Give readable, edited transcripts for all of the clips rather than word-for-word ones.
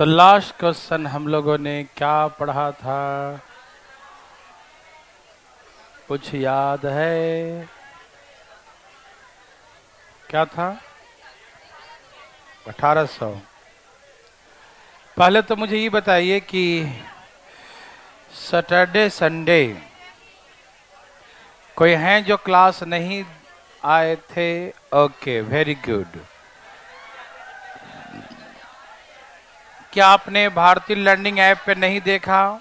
तो last question हम लोगों ने क्या पढ़ा था? कुछ याद है? क्या था? 1800। पहले तो मुझे ये बताइए कि सैटरडे संडे कोई हैं जो क्लास नहीं आए थे? Okay, very good. क्या आपने भारतीय लर्निंग ऐप पे नहीं देखा?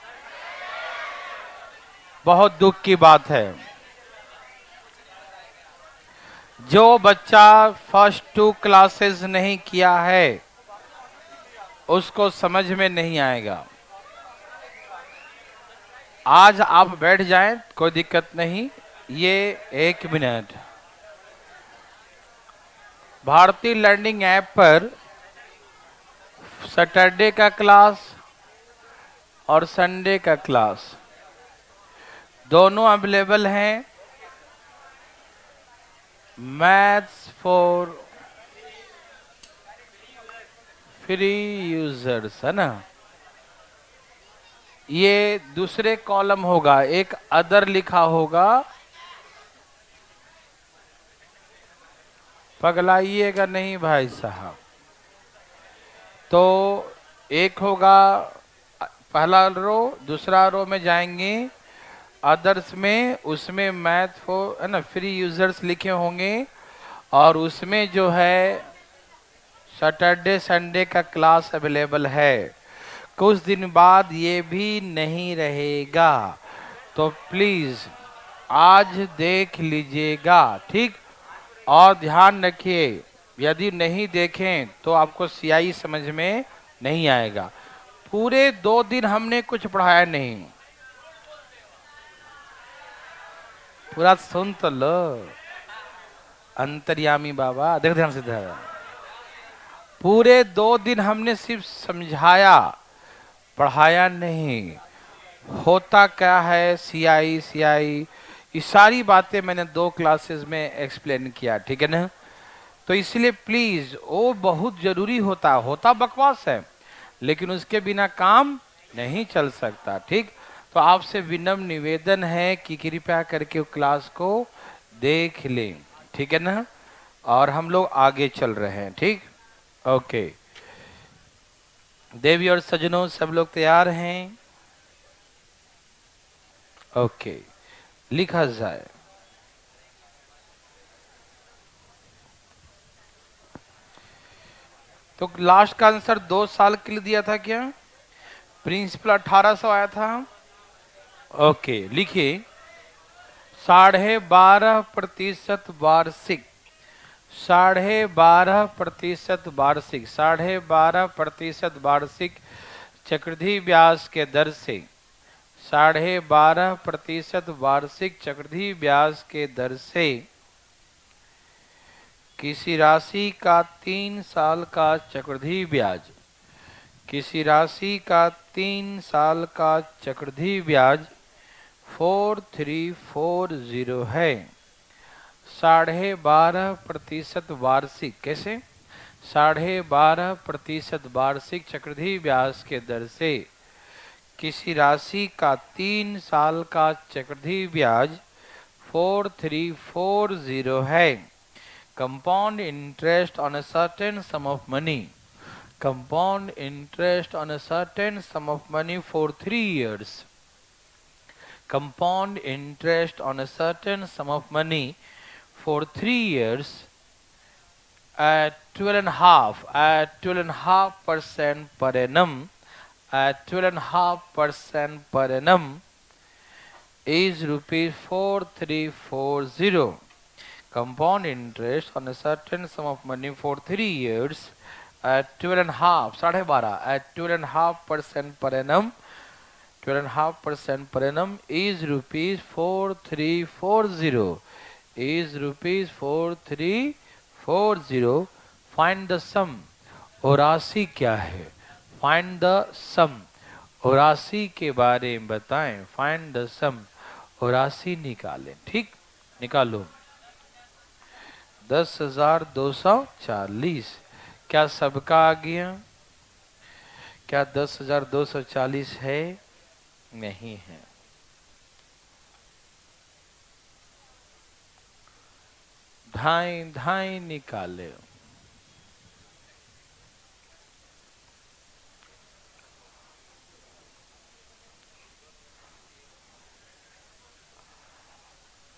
बहुत दुख की बात है। जो बच्चा फर्स्ट 2 क्लासेस नहीं किया है उसको समझ में नहीं आएगा। आज आप बैठ जाएं, कोई दिक्कत नहीं। ये 1 मिनट भारतीय लर्निंग ऐप पर सैटरडे का क्लास और संडे का क्लास दोनों अवेलेबल हैं। मैथ्स फॉर फ्री यूजर्स है ना। ये दूसरे कॉलम होगा, एक अदर लिखा होगा। पगलाइएगा नहीं भाई साहब। तो एक होगा पहला रो, दूसरा रो में जाएंगे अदर्स में, उसमें मैथ फॉर है ना फ्री यूजर्स लिखे होंगे और उसमें जो है सैटरडे संडे का क्लास अवेलेबल है। कुछ दिन बाद ये भी नहीं रहेगा, तो प्लीज आज देख लीजिएगा, ठीक। और ध्यान रखिए, यदि नहीं देखें तो आपको सियाई समझ में नहीं आएगा। पूरे 2 दिन हमने कुछ पढ़ाया नहीं। पूरा सुन तो लो अंतर्यामी बाबा, देख ध्यान से ध्यान। पूरे 2 दिन हमने सिर्फ समझाया, पढ़ाया नहीं। होता क्या है सियाई सियाई, ये सारी बातें मैंने 2 क्लासेस में एक्सप्लेन किया, ठीक है ना। तो इसलिए प्लीज, वो बहुत जरूरी होता बकवास है, लेकिन उसके बिना काम नहीं चल सकता, ठीक। तो आपसे विनम्र निवेदन है कि कृपया करके क्लास को देख लें, ठीक है ना। और हम लोग आगे चल रहे हैं, ठीक। ओके देवी और सज्जनों, सब लोग तैयार हैं? ओके, लिखा जाए। तो लास्ट का आंसर 2 साल के लिए दिया था क्या? प्रिंसिपल 1800 आया था। ओके लिखिए, 12.5% वार्षिक, 12.5% वार्षिक, 12.5% वार्षिक चक्रवृद्धि ब्याज के दर से, 12.5% वार्षिक चक्रवृद्धि ब्याज के दर से किसी राशि का 3 साल का चक्रवृद्धि ब्याज, किसी राशि का 3 साल का चक्रवृद्धि ब्याज 4340 है। 12.5% वार्षिक, कैसे? 12.5% वार्षिक चक्रवृद्धि ब्याज के दर से किसी राशि का 3 साल का चक्रवृद्धि ब्याज 4340 है। Compound interest on a certain some of money, compound interest on a certain sum of money for 3 years, compound interest on a certain sum of money for 3 years at 12.5% per annum, at 12.5% per annum is rupees 4340. Compound interest on a certain sum of money for 3 years at 12.5, 12.5 at 12.5% per annum, 12.5% per annum is rupees 4340, is rupees 4340. Find the sum, और राशि क्या है? Find the sum, और राशि के बारे में बताएं। Find the sum, और राशि निकालें, ठीक। निकालो। 10,240। क्या सबका आ गया? क्या 10,240 है? नहीं है। ढाई ढाई निकाले।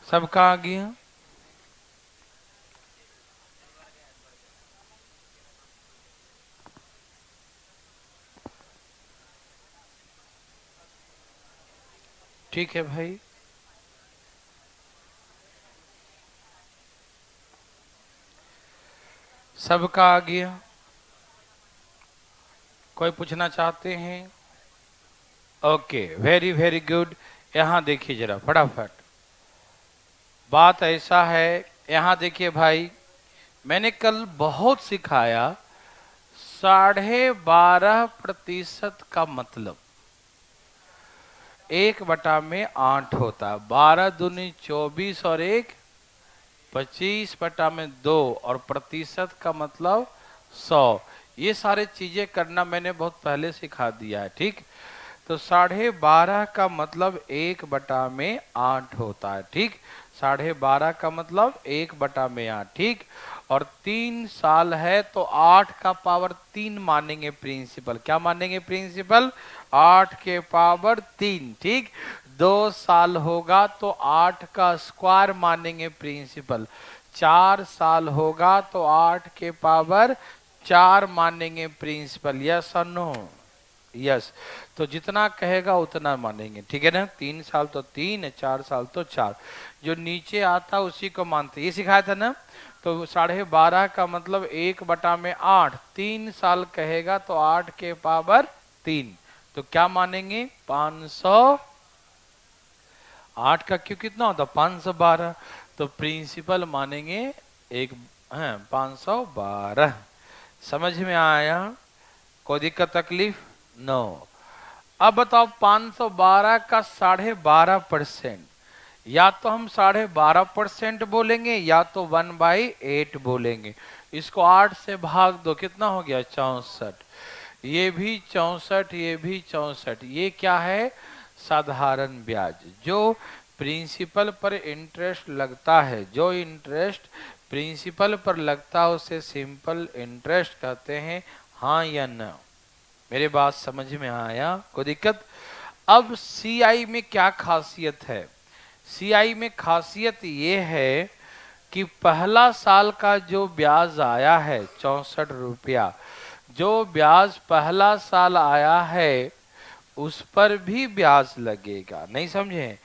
सबका आ गया। ठीक है भाई। सबका आ गया। कोई पूछना चाहते हैं? Okay, very very good. यहां देखिए जरा फटाफट। बात ऐसा है, यहां देखिए भाई, मैंने कल बहुत सिखाया 12.5% का मतलब 1/8 होता है। 12 दूनी 24 और 1 25/2 और प्रतिशत का मतलब 100। ये सारे चीजें करना मैंने बहुत पहले सिखा दिया है, ठीक। तो 12.5 का मतलब 1/8 होता है, ठीक। 12.5 का मतलब 1/8, ठीक। और 3 साल है तो 8 का पावर 3 मानेंगे प्रिंसिपल। क्या मानेंगे प्रिंसिपल? 8 के पावर 3, ठीक। 2 साल होगा तो 8 का स्क्वायर मानेंगे प्रिंसिपल। 4 साल होगा तो 8 के पावर 4 मानेंगे प्रिंसिपल। यस और नो? यस। तो जितना कहेगा उतना मानेंगे, ठीक है ना। 3 साल तो 3, 4 साल तो 4। जो नीचे आता उसी को मानते, ये सिखाया था ना। तो 12.5 का मतलब 1/8। 3 साल कहेगा तो 8 के पावर 3। तो क्या मानेंगे? 500। 8 का क्यों कितना होता? 512। तो प्रिंसिपल मानेंगे एक 512। समझ में आया? कोई दिक्कत तकलीफ? नो। अब बताओ 512 का 12.5%, या तो हम 12.5% बोलेंगे या तो 1/8 बोलेंगे। इसको 8 से भाग दो, कितना हो गया? 64। ये भी 64, ये भी 64। ये क्या है? साधारण ब्याज। जो प्रिंसिपल पर इंटरेस्ट लगता है, जो इंटरेस्ट प्रिंसिपल पर लगता है उसे सिंपल इंटरेस्ट कहते हैं। हाँ या ना? मेरे बात समझ में आया? कोई दिक्कत? अब सीआई में क्या खासियत है? सीआई में खासियत ये है कि पहला साल का जो ब्याज आया है 64 रुपया, जो ब्याज पहला साल आया है उस पर भी ब्याज लगेगा। नहीं समझे?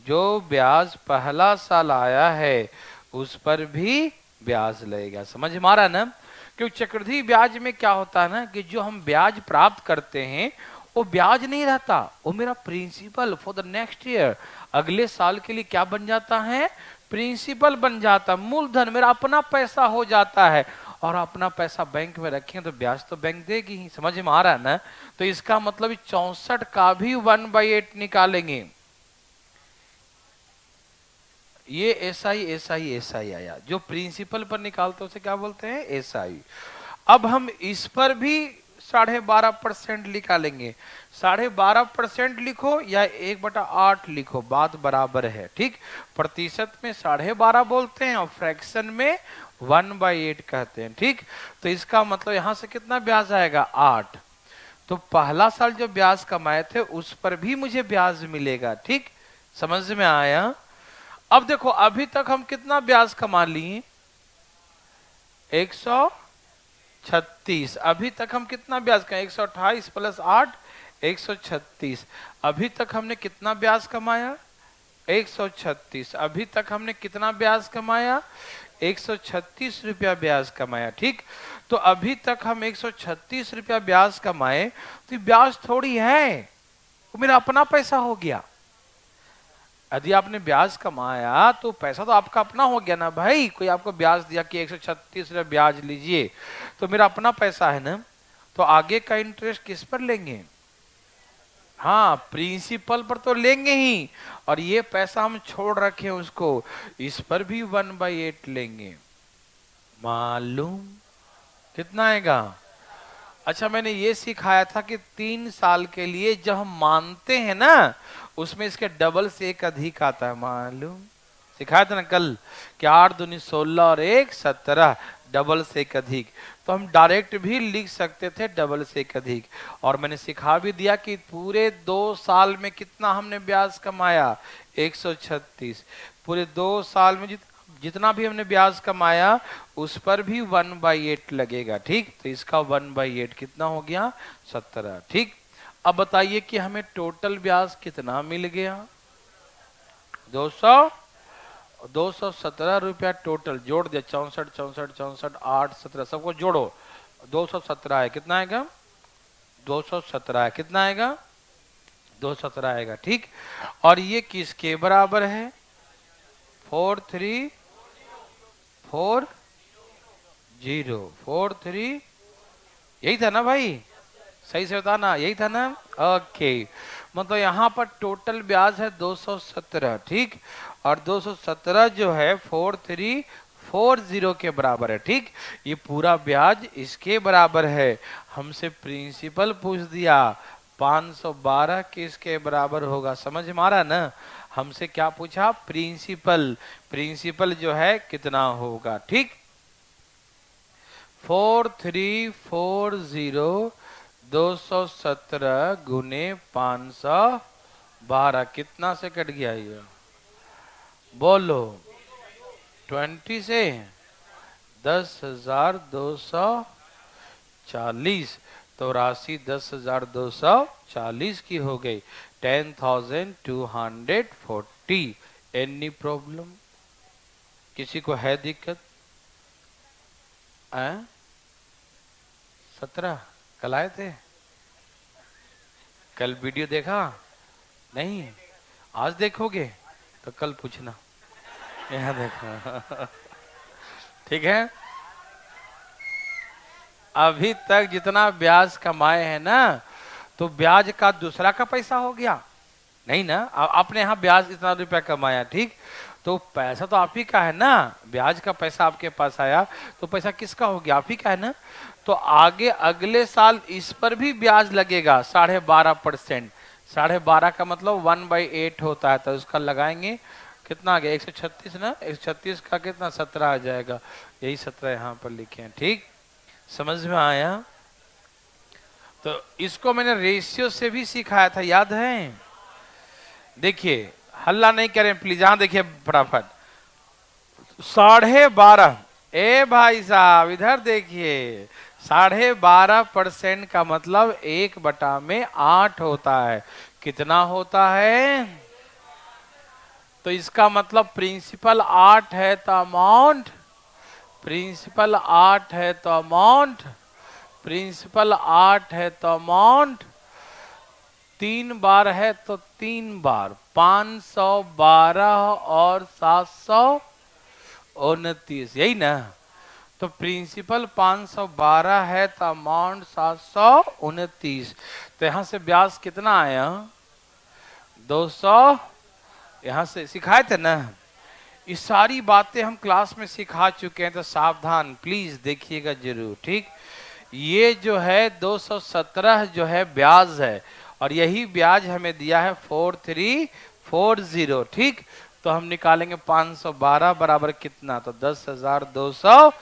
जो ब्याज पहला साल आया है उस पर भी ब्याज लगेगा। समझ में आ रहा है ना? क्योंकि चक्रवृद्धि ब्याज में क्या होता है ना कि जो हम ब्याज प्राप्त करते हैं वो ब्याज नहीं रहता, वो मेरा principal for the next year, अगले साल के लिए क्या बन जाता है? प्रिंसिपल बन जाता, मूलधन मेरा अपना पैसा हो जाता है। और अपना पैसा बैंक में रखें तो ब्याज तो बैंक देगी ही। समझ में आ रहा है ना? तो इसका मतलब 64 का भी 1/8 निकालेंगे। ये एसआई आया, जो प्रिंसिपल पर निकालते उसे क्या बोलते हैं? एसआई। अब हम इस पर भी 12.5% निकालेंगे। 12.5% लिखो या 1/8 लिखो, बात बराबर है, ठीक। प्रतिशत में 12.5 बोलते हैं और फ्रैक्शन में 1/8 कहते हैं, ठीक। तो इसका मतलब यहां से कितना ब्याज आएगा? 8। तो पहला साल जो ब्याज कमाए थे उस पर भी मुझे ब्याज मिलेगा, ठीक। समझ में आया? अब देखो अभी तक हम कितना ब्याज कमा लिए? 136। अभी तक हम कितना ब्याज कमाए? 128 + 8 136। अभी तक हमने कितना ब्याज कमाया? 136। अभी तक हमने कितना ब्याज कमाया? 136 रुपया ब्याज कमाया, ठीक। तो अभी तक हम 136 रुपया ब्याज कमाए, तो ब्याज थोड़ी है, वो मेरा अपना पैसा हो गया। यदि आपने ब्याज कमाया तो पैसा तो आपका अपना हो गया ना भाई। कोई आपको ब्याज दिया कि 136 रुपया ब्याज लीजिए, तो मेरा अपना पैसा है ना। तो आगे का इंटरेस्ट किस पर लेंगे? हाँ, प्रिंसिपल पर तो लेंगे ही, और ये पैसा हम छोड़ रखे उसको, इस पर भी 1/8 लेंगे। मालूम कितना आएगा? अच्छा, मैंने ये सिखाया था कि 3 साल के लिए जब हम मानते हैं ना, उसमें इसके डबल से एक अधिक आता है, मालूम? सिखाया था ना कल कि 8 दूनी 16 और 1 17, डबल से एक अधिक। तो हम डायरेक्ट भी लिख सकते थे डबल से एक अधिक। और मैंने सिखा भी दिया कि पूरे 2 साल में कितना हमने ब्याज कमाया, 136। पूरे 2 साल में जितना भी हमने ब्याज कमाया उस पर भी 1/8 लगेगा। ठीक, तो इसका 1/8 कितना हो गया, 17। ठीक, अब बताइए कि हमें टोटल ब्याज कितना मिल गया, 217 रुपया टोटल। जोड़ दिया, 64 64 64 8 17, सबको जोड़ो, 217 है। कितना आएगा, 217 है। कितना आएगा, 217 आएगा। ठीक, और ये किसके बराबर है, 4340। यही था ना भाई, सही से बताना, यही था ना? ओके, मतलब यहाँ पर टोटल ब्याज है 217। ठीक, और 217 जो है 4340 के बराबर है। ठीक, ये पूरा ब्याज इसके बराबर है। हमसे प्रिंसिपल पूछ दिया 512 किसके बराबर होगा, समझ में आ रहा ना? हमसे क्या पूछा, प्रिंसिपल। प्रिंसिपल जो है कितना होगा। ठीक, 4340 217 गुने 512 कितना से कट गया ये, बोलो? 20 से 10,240, तो राशि 10,240 की हो गई, 10,240। एनी प्रॉब्लम, किसी को है दिक्कत? 17 कल आए थे, कल वीडियो देखा नहीं? आज देखोगे तो कल पूछना, यहाँ देखो। ठीक है, अभी तक जितना ब्याज कमाए हैं ना, तो ब्याज का दूसरा का पैसा हो गया नहीं ना? आपने यहाँ ब्याज इतना रुपया कमाया, ठीक, तो पैसा तो आप ही का है ना, ब्याज का पैसा आपके पास आया, तो पैसा किसका हो गया, आप ही का है ना? तो आगे अगले साल इस पर भी ब्याज लगेगा 12.5%। 12.5 का मतलब 1/8 होता है, तो उसका लगाएंगे, कितना आ गया, 136 ना? 136 का कितना, 17 आ जाएगा। यही 17 यहाँ पर लिखे हैं। ठीक, समझ में आया? तो इसको मैंने रेशियो से भी सिखाया था, याद है? देखिए, हल्ला नहीं करें प्लीज, यहां देखिए फटाफट, 12.5, ए भाई साहब इधर देखिए, 12.5% का मतलब 1/8 होता है। कितना होता है? तो इसका मतलब प्रिंसिपल 8 है तो अमाउंट, प्रिंसिपल 8 है तो अमाउंट, प्रिंसिपल 8 है तो अमाउंट 3 बार है तो 3 बार, 512 और 729, यही ना? तो प्रिंसिपल 512 है तो अमाउंट 729। तो यहां से ब्याज कितना आया, 200। यहां से सिखाए थे ना, ये सारी बातें हम क्लास में सिखा चुके हैं, तो सावधान प्लीज देखिएगा जरूर। ठीक, ये जो है 217 जो है ब्याज है, और यही ब्याज हमें दिया है 4340। ठीक, तो हम निकालेंगे 512 बराबर कितना, तो 10,200,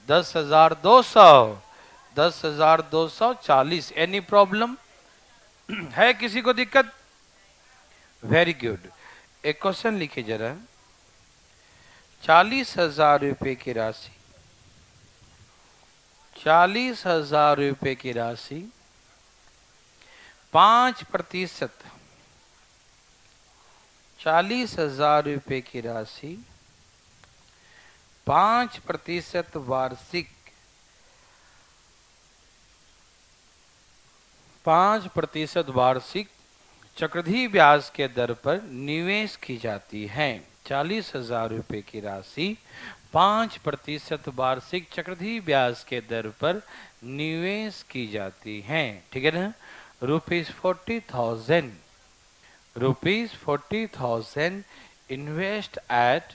10,200, 10,240। एनी प्रॉब्लम है, किसी को दिक्कत? वेरी गुड, एक क्वेश्चन लिखिए जरा, 40,000 रुपए की राशि, 40,000 रुपए की राशि 5%, 40,000 रुपए की राशि 5% वार्षिक, 5% वार्षिक चक्रवृद्धि ब्याज के दर पर निवेश की जाती है। 40,000 रुपए की राशि 5% वार्षिक चक्रवृद्धि ब्याज के दर पर निवेश की जाती है। ठीक है ना? ₹40,000, ₹40,000 invest at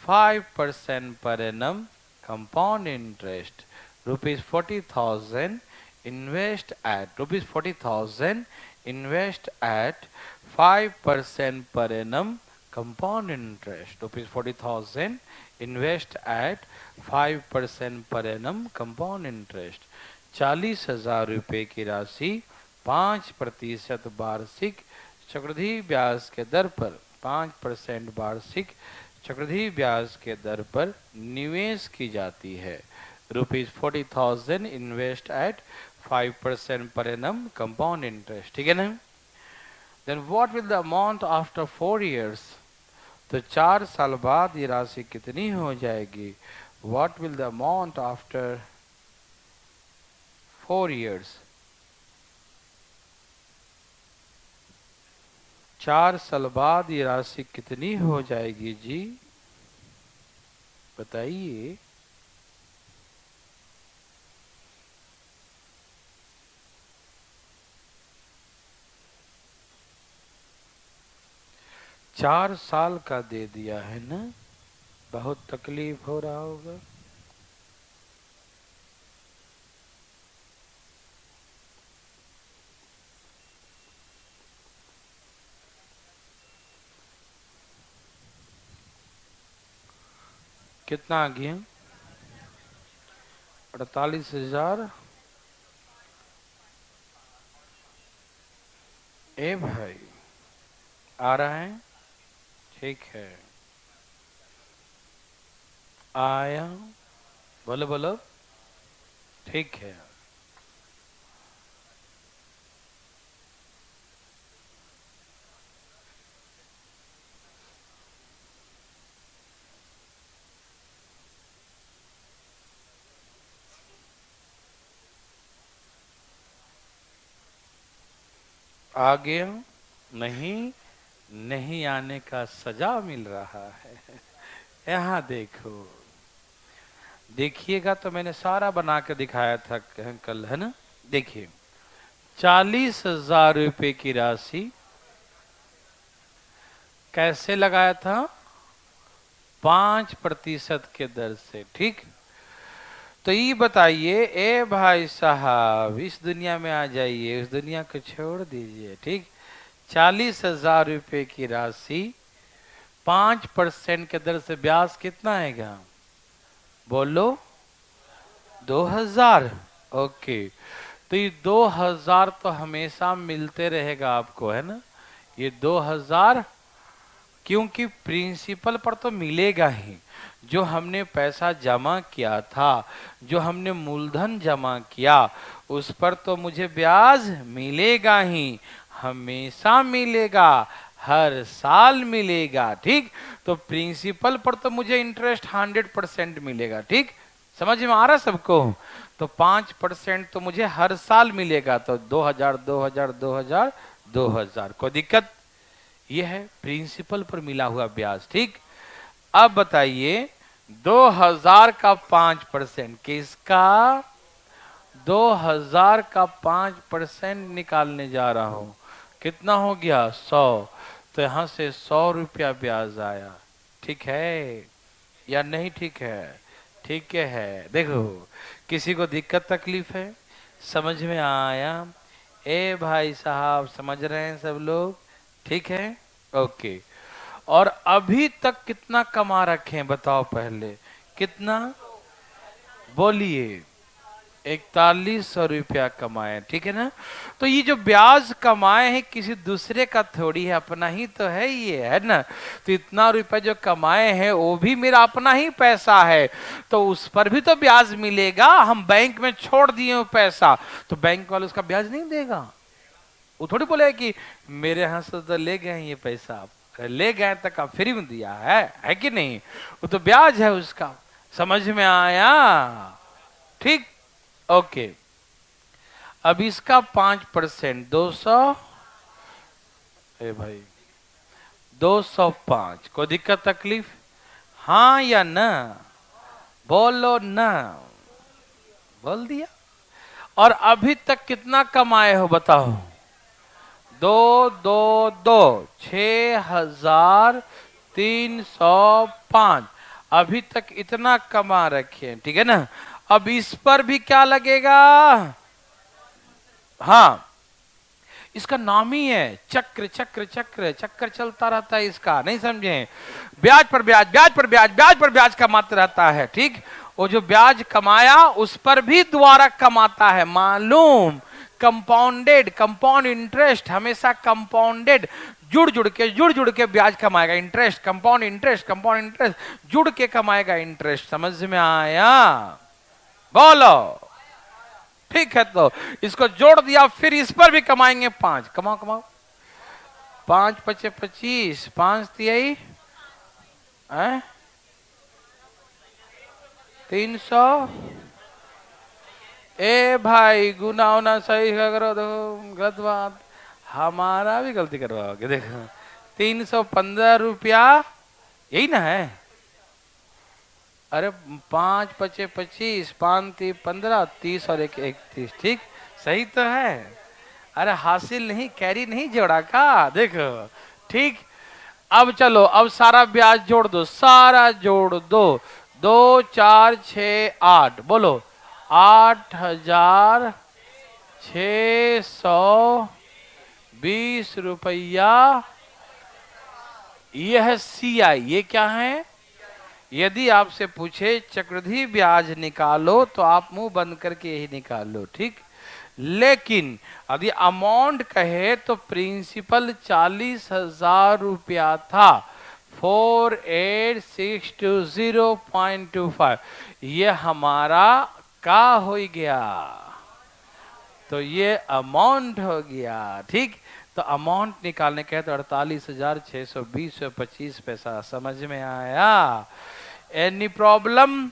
5% per annum compound interest. ₹40,000 invest at rupees 40,000, invest at 5% per annum compound interest. Rupees 40,000, invest at 5% per annum compound interest. 40,000 रुपए की राशि 5% वार्षिक चक्रवृद्धि ब्याज के दर पर 5% वार्षिक चक्रवृद्धि ब्याज के दर पर निवेश की जाती है। Rupees 40,000 invest eight 5% per annum compound interest, ठीक है ना। Then what will the amount after 4 years, तो 4 साल बाद ये राशि कितनी हो जाएगी। What will the amount after 4 years, 4 साल बाद ये राशि कितनी हो जाएगी जी, बताइए। चार साल का दे दिया है ना, बहुत तकलीफ हो रहा होगा। कितना आ गया, 48,000। ए भाई आ रहा है, ठीक है, आया, बोलो बोलो, ठीक है। आ गया, नहीं, नहीं आने का सजा मिल रहा है। यहाँ देखो, देखिएगा तो मैंने सारा बना के दिखाया था कल, है ना। देखिए 40,000 रुपए की राशि कैसे लगाया था, 5% के दर से, ठीक। तो ये बताइए, ए भाई साहब इस दुनिया में आ जाइए, उस दुनिया को छोड़ दीजिए, ठीक। 40,000 रुपए की राशि 5% के दर से ब्याज कितना आएगा, बोलो 2,000। ओके, तो ये 2,000 तो हमेशा मिलते रहेगा आपको, है ना। ये 2,000 क्योंकि प्रिंसिपल पर तो मिलेगा ही, जो हमने पैसा जमा किया था, जो हमने मूलधन जमा किया, उस पर तो मुझे ब्याज मिलेगा ही, हमेशा मिलेगा, हर साल मिलेगा, ठीक। तो प्रिंसिपल पर तो मुझे इंटरेस्ट 100% मिलेगा, ठीक। समझ में आ रहा सबको। तो 5% तो मुझे हर साल मिलेगा, तो 2,000 2,000 2,000 2,000, कोई दिक्कत। यह है प्रिंसिपल पर मिला हुआ ब्याज, ठीक। अब बताइए 2,000 का 5%, किसका, 2,000 का 5% निकालने जा रहा हूं, कितना हो गया 100। तो यहां से 100 रुपया ब्याज आया, ठीक है या नहीं, ठीक है, ठीक है। देखो किसी को दिक्कत तकलीफ है, समझ में आया, ए भाई साहब समझ रहे हैं सब लोग, ठीक है, ओके। और अभी तक कितना कमा रखे हैं बताओ, पहले कितना, बोलिए, 4100 रुपया कमाए, ठीक है ना। तो ये जो ब्याज कमाए हैं किसी दूसरे का थोड़ी है, अपना ही तो है ये, है ना। तो इतना रुपया जो कमाए हैं वो भी मेरा अपना ही पैसा है, तो उस पर भी तो ब्याज मिलेगा। हम बैंक में छोड़ दिए हो पैसा, तो बैंक वाले उसका ब्याज नहीं देगा। वो थोड़ी बोले कि मेरे यहाँ से तो ले गए ये पैसा, ले गए तक फ्री में दिया है कि नहीं, वो तो ब्याज है उसका। समझ में आया, ठीक, ओके। अब इसका 5% 200, ए भाई 205, कोई दिक्कत तकलीफ, हाँ या ना, बोलो ना, बोल दिया। और अभी तक कितना कमाए हो बताओ, 2 6,305, अभी तक इतना कमा रखे हैं, ठीक है ना। अब इस पर भी क्या लगेगा, हाँ, इसका नाम ही है चक्र, चक्र चक्र चक्कर चलता रहता है इसका, नहीं समझे? ब्याज पर ब्याज, ब्याज पर ब्याज, ब्याज पर ब्याज कमाते रहता है, ठीक। वो जो ब्याज कमाया उस पर भी दोबारा कमाता है, मालूम? कंपाउंडेड, कंपाउंड इंटरेस्ट, हमेशा कंपाउंडेड, जुड़ जुड़ के ब्याज कमाएगा, interest, compound interest, compound interest, जुड़ के कमाएगा इंटरेस्ट। समझ में आया? बोलो। ठीक है, तो इसको जोड़ दिया, फिर इस पर भी कमाएंगे 5, कमाओ कमाओ। 5 पचे 25, 5 तिहाई 300। ए भाई गुना उना सही करो, देखो गलत बात, हमारा भी गलती करवाओगे। देखो 315 रुपया, यही ना है? अरे 5 पचे 25, 5 ती 15, 30 और 1 31, ठीक सही तो है। अरे हासिल नहीं, कैरी नहीं जोड़ा का, देखो ठीक। अब चलो, अब सारा ब्याज जोड़ दो, सारा जोड़ दो। 2 4 6 8, बोलो 8,620 रुपया। यह CI, ये क्या है? यदि आपसे पूछे चक्रवृद्धि ब्याज निकालो तो आप मुंह बंद करके यही निकालो, ठीक। लेकिन यदि अमाउंट कहे तो प्रिंसिपल 40,000 रुपया था, 48,620.25, ये हमारा का हो गया, तो ये अमाउंट हो गया, ठीक। तो अमाउंट निकालने के तो 48,620.25 समझ में आया? एनी प्रॉब्लम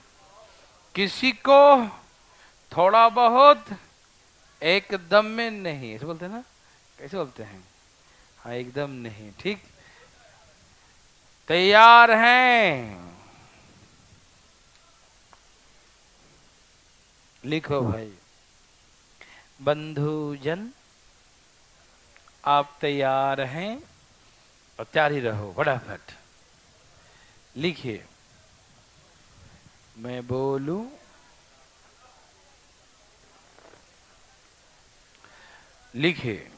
किसी को? थोड़ा बहुत, एकदम में नहीं, ऐसे बोलते हैं ना? कैसे बोलते हैं? हाँ, एकदम नहीं, ठीक। तैयार हैं? लिखो भाई। बंधुजन आप तैयार हैं? और तैयार ही रहो, फटाफट लिखिए, मैं बोलूं लिखिए।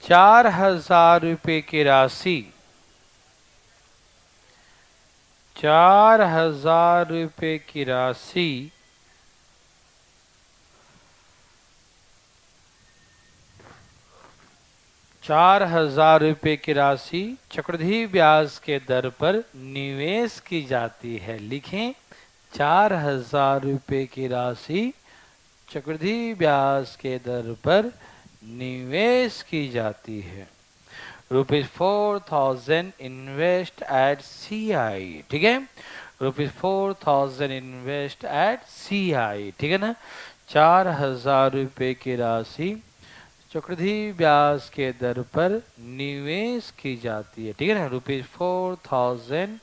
4,000 रुपये की राशि, 4,000 रुपये की राशि 4,000 रुपये की राशि चक्रवृद्धि ब्याज के दर पर निवेश की जाती है। लिखें, 4,000 रुपये की राशि चक्रवृद्धि ब्याज के दर पर निवेश की जाती है। ₹4,000 इन्वेस्ट एट CI, ठीक है। ₹4,000 इन्वेस्ट एट CI, ठीक है ना। 4,000 रुपये की राशि चक्रवृद्धि ब्याज के दर पर निवेश की जाती है, ठीक है ना। ₹4,000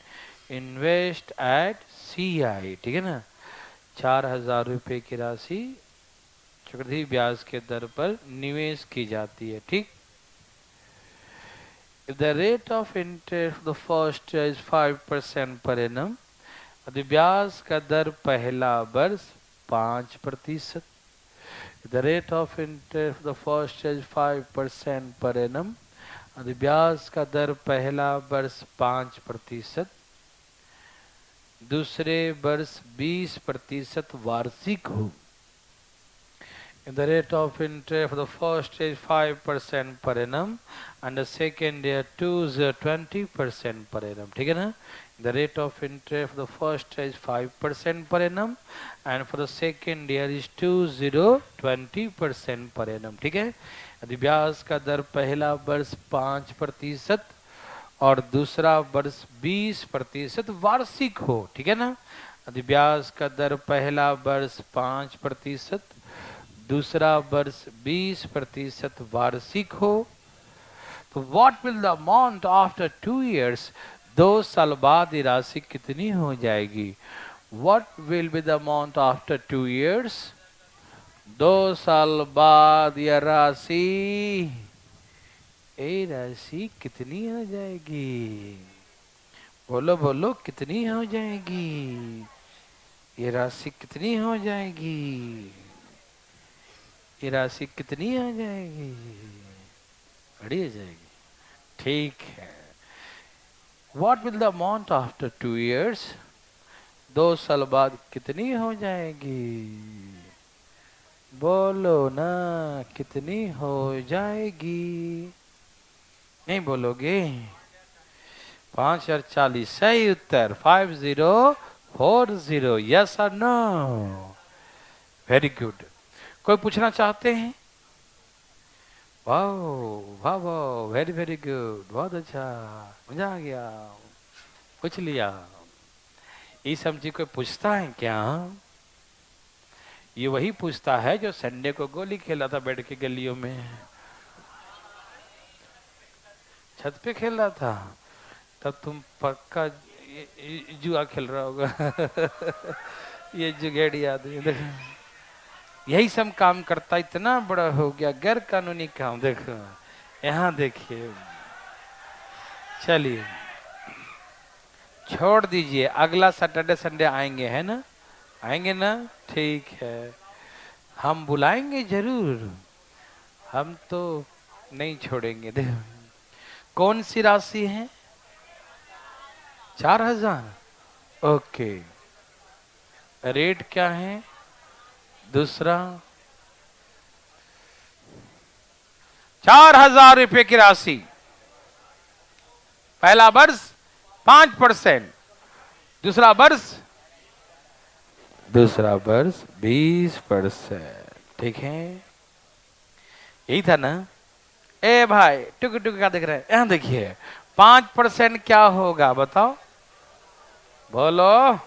इन्वेस्ट एट CI, ठीक है ना। 4,000 रुपये की राशि चक्रवृद्धि ब्याज के दर पर निवेश की जाती है, ठीक। If the rate of interest of the first year is 5% per annum, यदि ब्याज का दर पहला वर्ष 5%, the rate of interest of the first year is 5% per annum, यदि ब्याज का दर पहला वर्ष 5%, दूसरे वर्ष 20% वार्षिक हो। If the rate of interest for the first year is 5% per annum and the second year 20% per annum, ठीक है ना। The rate of interest for the first year is 5% per annum and for the second year is 20% per annum, ठीक है। यदि ब्याज का दर पहला वर्ष 5% और दूसरा वर्ष 20% वार्षिक हो, ठीक है ना। यदि ब्याज का दर पहला वर्ष 5%, दूसरा वर्ष 20% वार्षिक हो, तो what will the amount after 2 years, 2 साल बाद ये राशि कितनी हो जाएगी? What will be the amount after 2 years, 2 साल बाद यह राशि कितनी हो जाएगी? बोलो बोलो, कितनी हो जाएगी? ये राशि कितनी हो जाएगी? ये राशि कितनी आ जाएगी? बड़ी हो जाएगी। ठीक है। What will the amount after 2 years? 2 साल बाद कितनी हो जाएगी? बोलो ना, कितनी हो जाएगी? नहीं बोलोगे? 5040। सही उत्तर 5040। यस और नो? Very good. कोई पूछना चाहते हैं? वाओ वाह वाह, वेरी वेरी गुड, बहुत अच्छा, मजा आ गया, पूछ लिया। ये समझी कोई पूछता है क्या? ये वही पूछता है जो संडे को गोली खेला था बैठ के गलियों में, छत पे खेल रहा था। तब तुम पक्का जुआ खेल रहा होगा। ये जुगेड़ी आदमी देखो, यही सब काम करता, इतना बड़ा हो गया, गैर कानूनी काम। देखो यहाँ देखिए। चलिए छोड़ दीजिए, अगला सैटरडे संडे आएंगे, है ना? आएंगे ना? ठीक है, हम बुलाएंगे जरूर, हम तो नहीं छोड़ेंगे। देखो कौन सी राशि है? 4000। ओके, रेट क्या है? दूसरा 4000 रुपये की राशि, पहला वर्ष 5%, दूसरा वर्ष 20%। ठीक है, यही था ना? ए भाई टुक टुक क्या देख रहे हैं? यहां देखिए 5% क्या होगा बताओ, बोलो।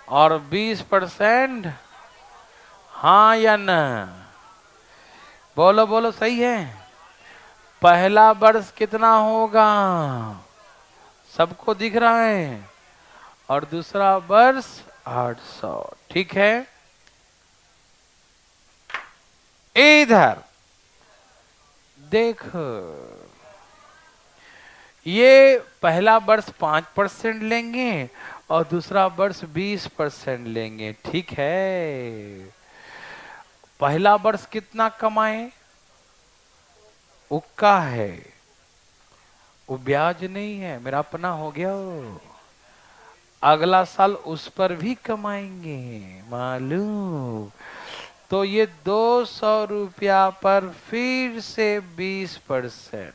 और 20%, हाँ या ना? बोलो बोलो, सही है। पहला वर्ष कितना होगा? सबको दिख रहा है। और दूसरा वर्ष 800। ठीक है, इधर देखो, ये पहला वर्ष 5% लेंगे और दूसरा वर्ष 20% लेंगे। ठीक है, पहला वर्ष कितना कमाए? उक्का है, वो ब्याज नहीं है, मेरा अपना हो गया वो। अगला साल उस पर भी कमाएंगे, मालूम? तो ये 200 रुपया पर फिर से 20%।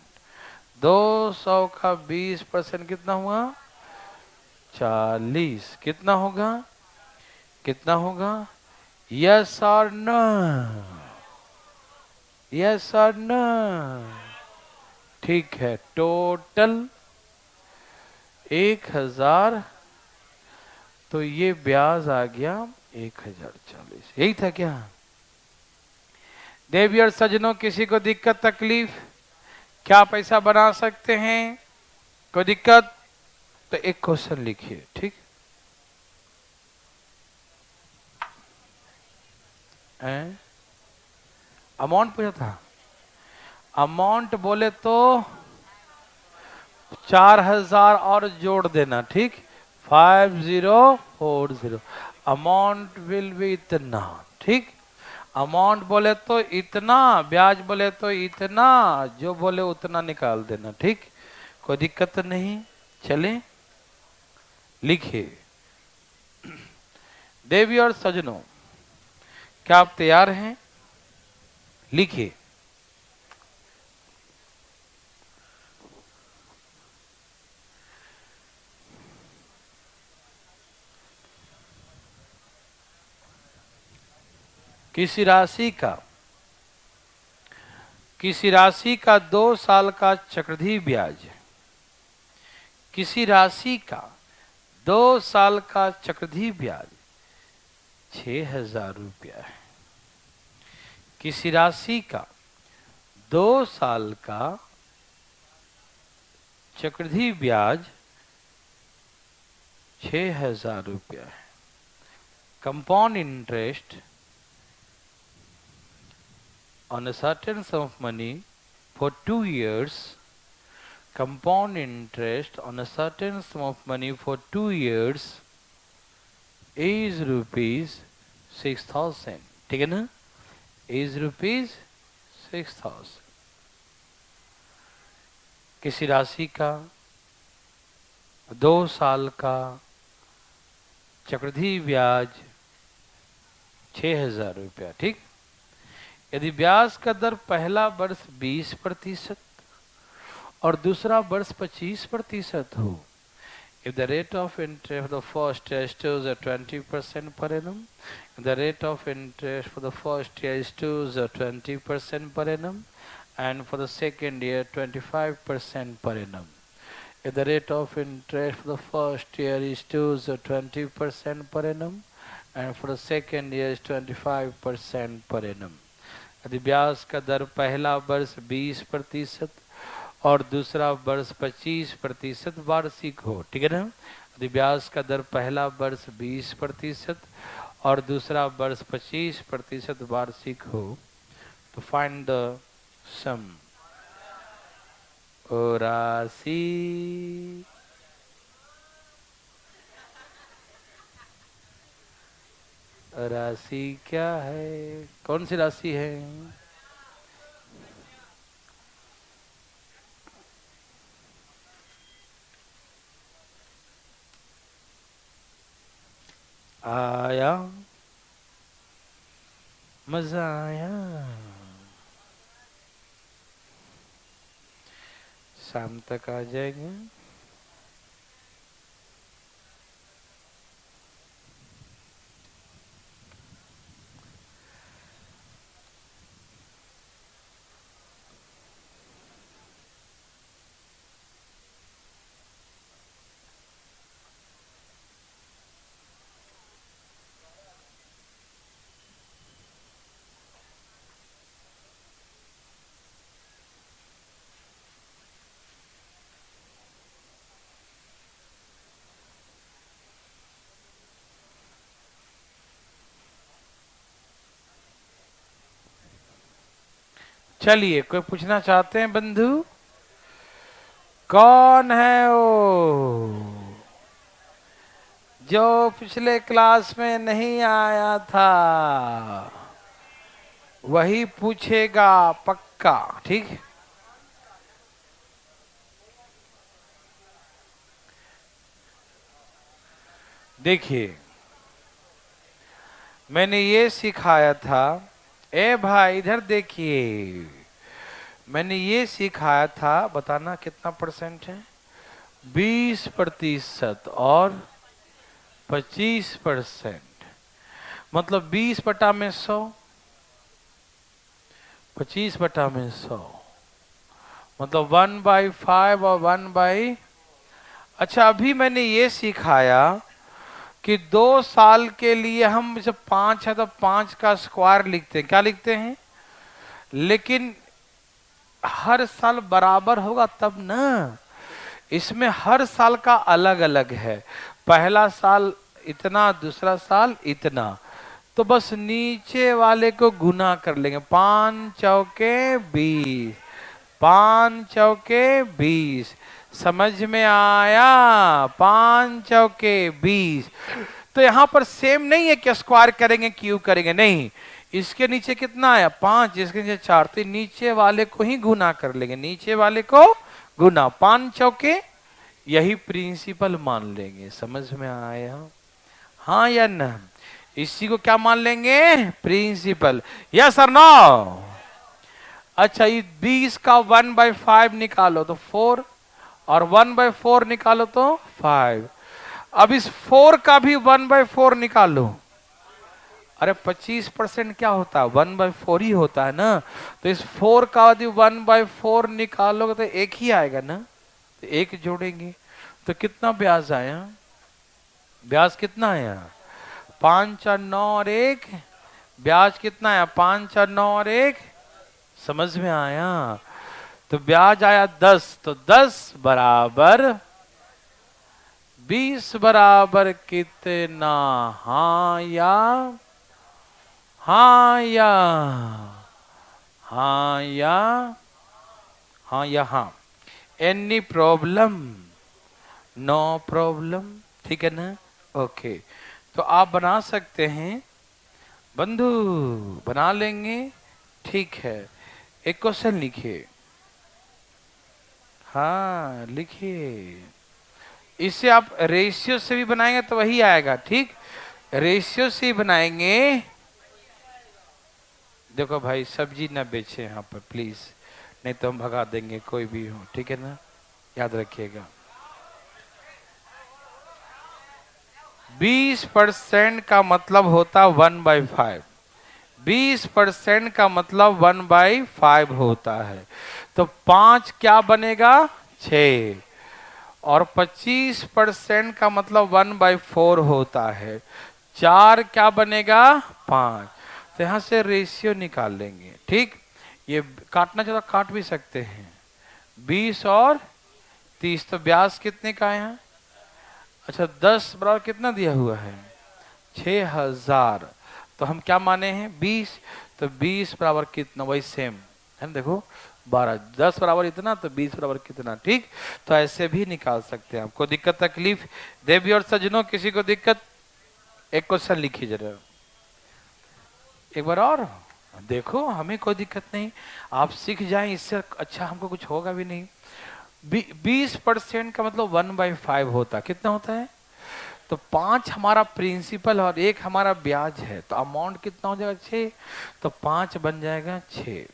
200 का 20% कितना हुआ? 40। कितना होगा? कितना होगा? यस और नो? यस और नो? ठीक है, टोटल 1000। तो ये ब्याज आ गया 1040। यही था क्या? देवी और सज्जनों, किसी को दिक्कत तकलीफ? क्या पैसा बना सकते हैं? कोई दिक्कत? तो एक क्वेश्चन लिखिए, ठीक है? अमाउंट पूछा था, अमाउंट बोले तो 4000 और जोड़ देना, ठीक? 5040। अमाउंट विल बी इतना, ठीक? अमाउंट बोले तो इतना, ब्याज बोले तो इतना, जो बोले उतना निकाल देना, ठीक? कोई दिक्कत नहीं। चले लिखिए। देवी और सज्जनों, क्या आप तैयार हैं? लिखिए। किसी राशि का 2 साल का चक्रवृद्धि ब्याज, किसी राशि का 2 साल का चक्रवृद्धि ब्याज 6000 रुपया है। किसी राशि का 2 साल का चक्रवृद्धि ब्याज 6000 रुपया है। Compound interest on a certain sum of money for 2 years, compound interest on a certain sum of money for 2 years is rupees 6,000, ठीक है ना, इज रुपीज 6,000। किसी राशि का 2 साल का चक्रवृद्धि ब्याज 6,000 रुपया, ठीक। यदि ब्याज का दर पहला वर्ष 20% और दूसरा वर्ष 25% हो, if the rate of interest for the first year is 20% per annum, if the rate of interest for the first year is 20% per annum, and for the second year 25% per annum. If the rate of interest for the first year is 20% per annum, and for the second year is 25% per annum. यदि ब्याज का दर पहला वर्ष 20% और दूसरा वर्ष 25% वार्षिक हो, ठीक है ना, यदि ब्याज का दर पहला वर्ष 20% और दूसरा वर्ष 25% वार्षिक हो, तो फाइंड द सम। राशि राशि क्या है, कौन सी राशि है? आया, मजा आया। शाम तक आ जाएंगे। चलिए, कोई पूछना चाहते हैं बंधु? कौन है वो जो पिछले क्लास में नहीं आया था? वही पूछेगा पक्का, ठीक। देखिए, मैंने ये सिखाया था, ए भाई इधर देखिए, मैंने ये सिखाया था, बताना कितना परसेंट है? 20% और 25%, मतलब 20/100, 25/100, मतलब 1/5 और 1/। अच्छा, अभी मैंने ये सिखाया कि 2 साल के लिए हम जब 5 है तो 5 का स्क्वायर लिखते हैं, क्या लिखते हैं? लेकिन हर साल बराबर होगा तब ना, इसमें हर साल का अलग अलग है। पहला साल इतना, दूसरा साल इतना, तो बस नीचे वाले को गुना कर लेंगे। 5 चौके 20, 5 चौके 20, समझ में आया? 5 चौके 20। तो यहां पर सेम नहीं है कि स्क्वायर करेंगे क्यूब करेंगे, नहीं। इसके नीचे कितना आया? 5, इसके नीचे 4, तो नीचे वाले को ही गुना कर लेंगे, नीचे वाले को गुना। 5 चौके, यही प्रिंसिपल मान लेंगे। समझ में आया? हाँ या ना? इसी को क्या मान लेंगे? प्रिंसिपल। यस और नो? अच्छा, ये 20 का 1/5 निकालो तो 4, और 1/4 निकालो तो 5। अब इस 4 का भी 1/4 निकालो। अरे 25% क्या होता है? 1/4 ही होता है ना। तो इस 4 का यदि 1/4 निकालोगे तो 1 ही आएगा ना, तो 1 जोड़ेंगे तो कितना ब्याज आया? ब्याज कितना आया? 5 और 9 और 1, ब्याज कितना आया? 5 और 9 और 1, समझ में आया? तो ब्याज आया 10, तो 10 बराबर 20 बराबर कितना? हाँ या हाँ या हाँ या हाँ या हाँ? Any problem? नो प्रॉब्लम, ठीक है ना? ओके, तो आप बना सकते हैं बंधु, बना लेंगे, ठीक है। एक क्वेश्चन लिखिए, हाँ लिखिए। इससे आप रेशियो से भी बनाएंगे तो वही आएगा, ठीक। रेशियो से ही बनाएंगे। देखो भाई, सब्जी ना बेचे यहाँ पर प्लीज, नहीं तो हम भगा देंगे कोई भी हो, ठीक है ना, याद रखिएगा। 20% का मतलब होता 1/5। 20% का मतलब 1/5 होता है। तो 5 क्या बनेगा, 6। और 25% का मतलब 1/4 होता है। 4 क्या बनेगा, 5। तो यहां से रेशियो निकाल लेंगे, ठीक। ये काटना चाहो तो काट भी सकते हैं। 20 और 30, तो ब्याज कितने का है यहाँ? अच्छा, 10 बराबर कितना दिया हुआ है, 6000। तो हम क्या माने हैं, 20। तो 20 बराबर कितना, वही सेम है ना, देखो 12। 10 बराबर इतना, तो 20 बराबर कितना, ठीक। तो ऐसे भी निकाल सकते हैं। आपको दिक्कत तकलीफ, देवी और सज्जनों किसी को दिक्कत? एक क्वेश्चन लिखिए जरा, एक बार और। देखो हमें कोई दिक्कत नहीं, आप सीख जाएं, इससे अच्छा हमको कुछ होगा भी नहीं। 20% का मतलब 1/5 होता, कितना होता है? तो 5 हमारा प्रिंसिपल और 1 हमारा ब्याज है, तो अमाउंट कितना हो जाएगा, 6। तो 5 बन जाएगा 6।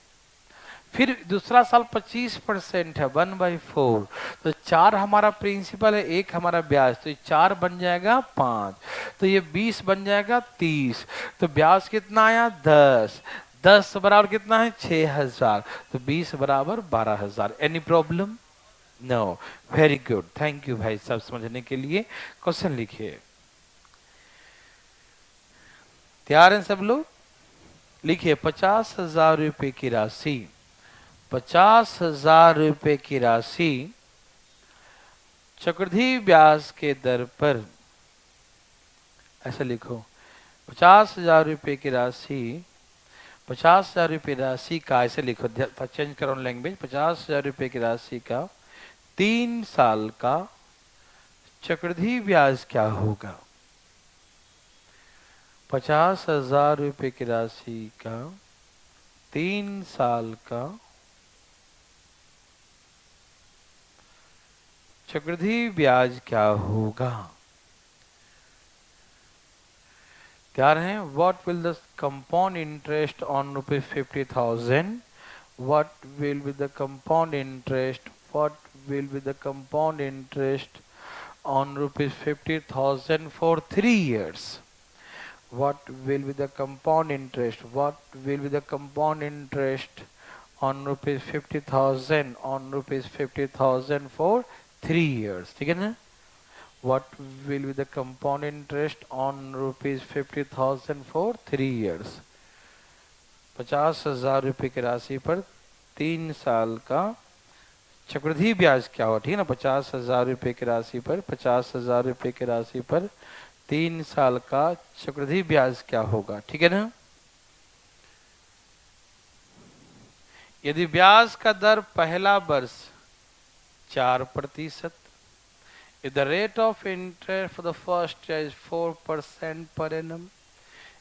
फिर दूसरा साल 25% है, 1/4। तो 4 हमारा प्रिंसिपल है, 1 हमारा ब्याज, तो 4 बन जाएगा 5। तो ये 20 बन जाएगा 30। तो ब्याज कितना आया, 10। 10 बराबर कितना है, 6000। तो 20 बराबर 12000। Any problem? No. Very good, thank you भाई सब समझने के लिए। क्वेश्चन लिखिए, तैयार हैं सब लोग? लिखिए, 50,000 रुपए की राशि, 50,000 रुपए की राशि चक्रवृद्धि ब्याज के दर पर, ऐसा लिखो, 50,000 रुपए की राशि, 50,000 रुपए राशि का, ऐसे लिखो, चेंज करो लैंग्वेज। 50,000 रुपए की राशि का 3 साल का चक्रवृद्धि ब्याज क्या होगा? 50,000 रुपए की राशि का 3 साल का चक्रवृद्धि ब्याज क्या होगा? तैयार हैं? What will the compound interest on ₹50,000? What will be the compound interest? What will be the compound interest on ₹50,000 for 3 years? What will be the compound interest? What will be the compound interest on ₹50,000 on ₹50,000 for 3 years? ठीक है ना? What will be the compound interest on ₹50,000 for 3 years? 50,000 रुपए की राशि पर 3 साल का चक्रवृद्धि ब्याज क्या हो, ठीक है ना। 50,000 रुपए की राशि पर, 50,000 रुपए की राशि पर 3 साल का चक्रवृद्धि ब्याज क्या होगा, ठीक है ना। यदि ब्याज का दर पहला वर्ष 4%, if the rate of interest for the first year is 4% per annum,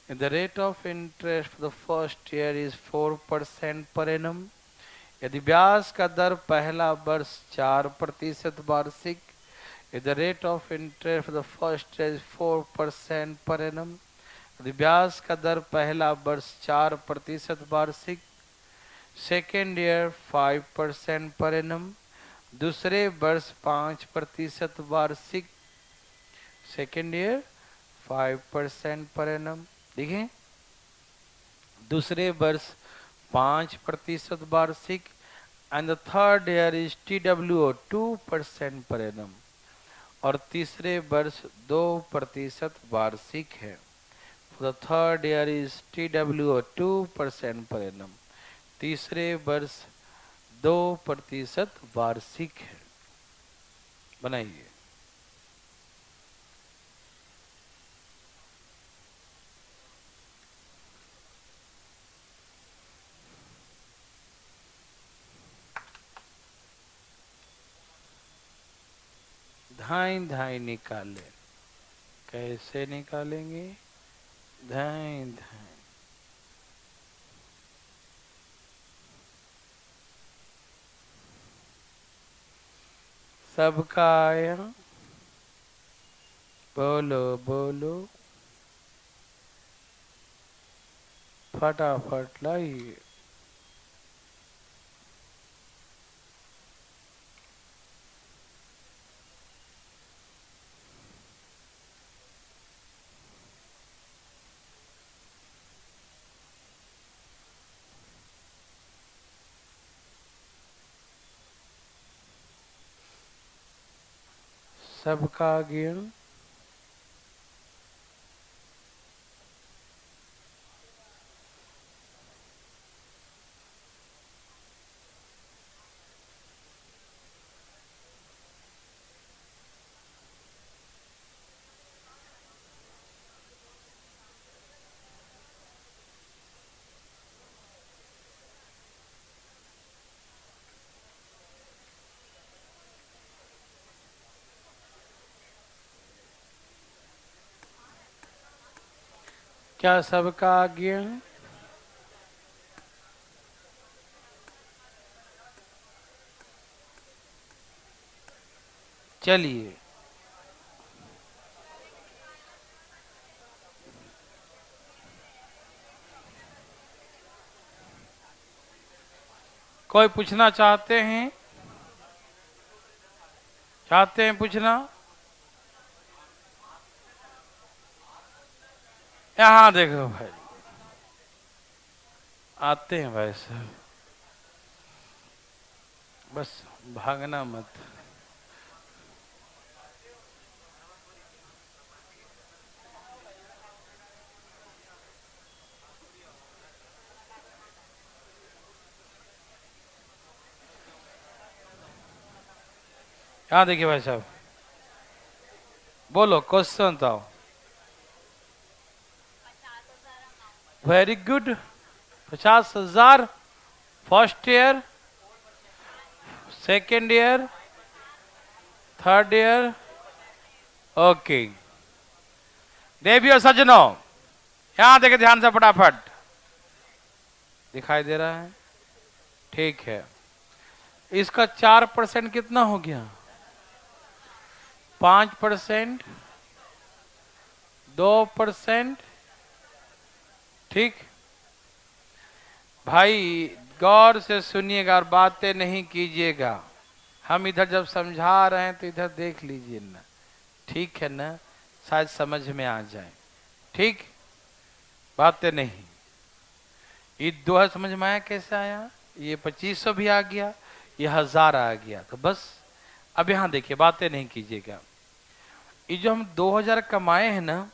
if the rate of interest for the first year is 4% per annum, यदि ब्याज का दर पहला वर्ष 4% वार्षिक, if the rate of interest for the first year is 4% per annum, यदि ब्याज का दर पहला वर्ष 4% वार्षिक, सेकेंड ईयर 5% पर एनम, दूसरे वर्ष 5% वार्षिक, सेकेंड ईयर 5% पर एनम। देखिए, दूसरे वर्ष 5% वार्षिक, and the third year is TWO 2% per annum, और तीसरे वर्ष 2% वार्षिक है। The third year is TWO 2% per annum, तीसरे वर्ष 2% वार्षिक है। बनाइए। धाई धाई निकाले। कैसे निकालेंगे? धाई धाई, सबका आया, बोलो बोलो, फटाफट लाइए। सबका आ गया। क्या सबका आ गया? चलिए, कोई पूछना चाहते हैं? चाहते हैं पूछना? यहाँ देखो भाई, आते हैं भाई साहब, बस भागना मत। यहाँ देखिए भाई साहब, बोलो क्वेश्चन बताओ। Very good. 50,000 first year, second year, third year. Okay, देवियों सज्जनों, यहां देखे ध्यान से फटाफट, दिखाई दे रहा है? ठीक है, इसका 4% कितना हो गया? 5%, 2%। ठीक भाई, गौर से सुनिएगा और बातें नहीं कीजिएगा। हम इधर जब समझा रहे हैं तो इधर देख लीजिए ना, ठीक है ना? शायद समझ में आ जाए। ठीक, बातें नहीं। ये 2000 समझ में आया? कैसे आया? ये 2500 भी आ गया, ये 1000 आ गया, तो बस। अब यहां देखिए, बातें नहीं कीजिएगा। ये जो हम 2000 कमाए हैं ना,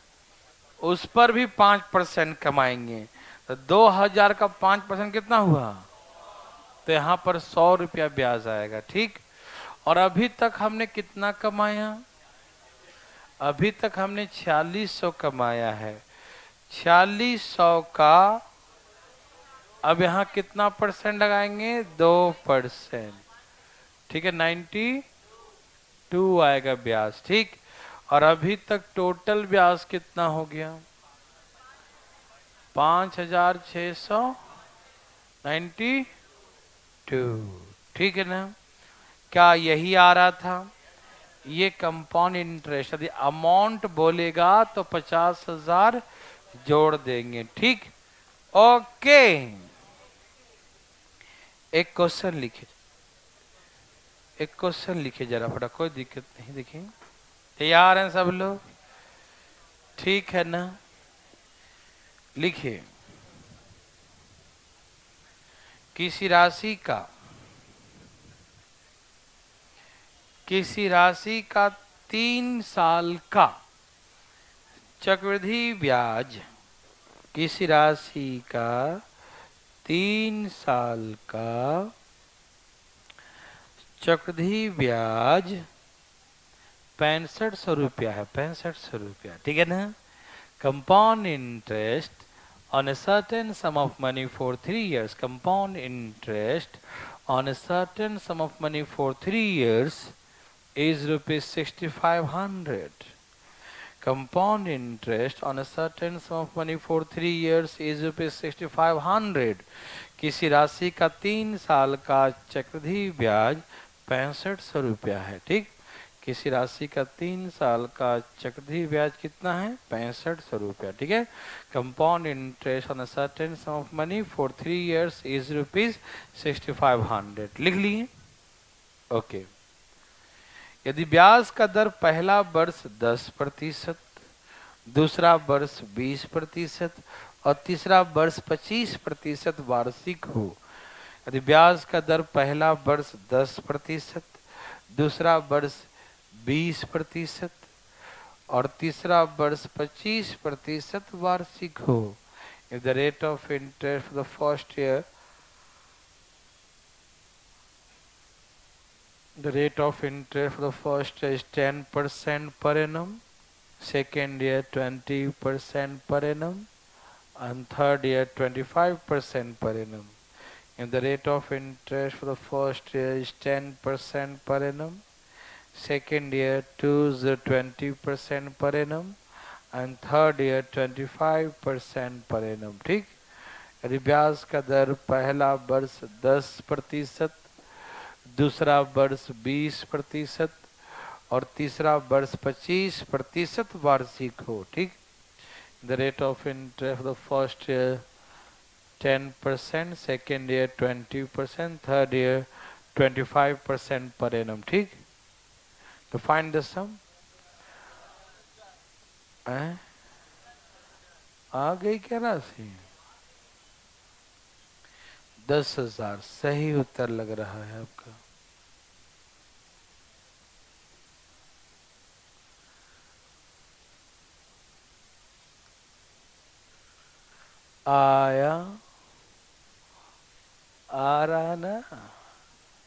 उस पर भी 5% कमाएंगे, तो 2000 का 5% कितना हुआ? तो यहाँ पर 100 रुपया ब्याज आएगा। ठीक, और अभी तक हमने कितना कमाया? अभी तक हमने 4600 कमाया है। 4600 का अब यहाँ कितना परसेंट लगाएंगे? 2%। ठीक है, 92 आएगा ब्याज। ठीक, और अभी तक टोटल ब्याज कितना हो गया? 5692। ठीक है ना? क्या यही आ रहा था? ये कंपाउंड इंटरेस्ट, यदि अमाउंट बोलेगा तो 50,000 जोड़ देंगे। ठीक, ओके। एक क्वेश्चन लिखे, एक क्वेश्चन लिखे जरा फटा, कोई दिक्कत नहीं। देखिए, तैयार हैं सब लोग? ठीक है ना? लिखिए, किसी राशि का 3 साल का चक्रवृद्धि ब्याज, किसी राशि का 3 साल का चक्रवृद्धि ब्याज 6500 रुपया है। 6500 रुपया, ठीक है ना? Compound interest on a certain sum of money for 3 years. Compound interest on a certain sum of money for 3 years is rupees 6500. Compound interest on a certain sum of money for 3 years is rupees 6500. किसी राशि का 3 साल का चक्रवृद्धि ब्याज 6500 रुपया है। ठीक, किसी राशि का 3 साल का चक्रवृद्धि ब्याज कितना है? 6500 रुपया। ठीक है, compound interest on a certain some of money for 3 years is rupees 6500। लिख लिए? ओके। यदि ब्याज का दर पहला वर्ष 10%, दूसरा वर्ष 20% और तीसरा वर्ष 25% वार्षिक हो, यदि ब्याज का दर पहला वर्ष 10%, दूसरा वर्ष 20% और तीसरा वर्ष 25% वार्षिक हो, if the rate of interest for the first year, the rate of interest for the first year is 10% per annum, second year 20% per annum, and third year 25% per annum. If the rate of interest for the first year is 10% per annum, second year 20% per annum, and third year 25% per annum. ठीक, यदि ब्याज का दर पहला वर्ष 10%, दूसरा वर्ष 20% और तीसरा वर्ष 25% वार्षिक हो। ठीक, the rate of interest for the first year 10%, second year 20%, third year 25% per annum. ठीक, to find the sum, आ गई क्या राशि? 10,000 सही उत्तर लग रहा है आपका। आया, आ रहा ना?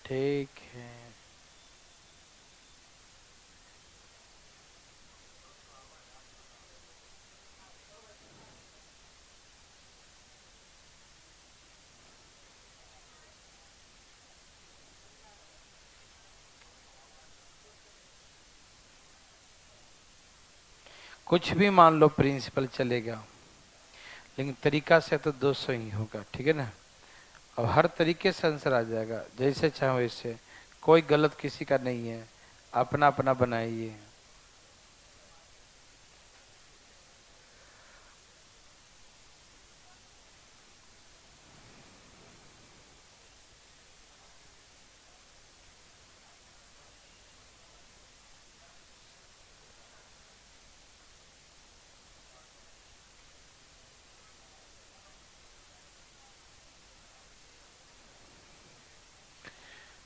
ठीक है। कुछ भी मान लो प्रिंसिपल चलेगा, लेकिन तरीका से तो 200 ही होगा। ठीक है ना? अब हर तरीके से आंसर आ जाएगा, जैसे चाहो वैसे, कोई गलत किसी का नहीं है, अपना अपना बनाइए।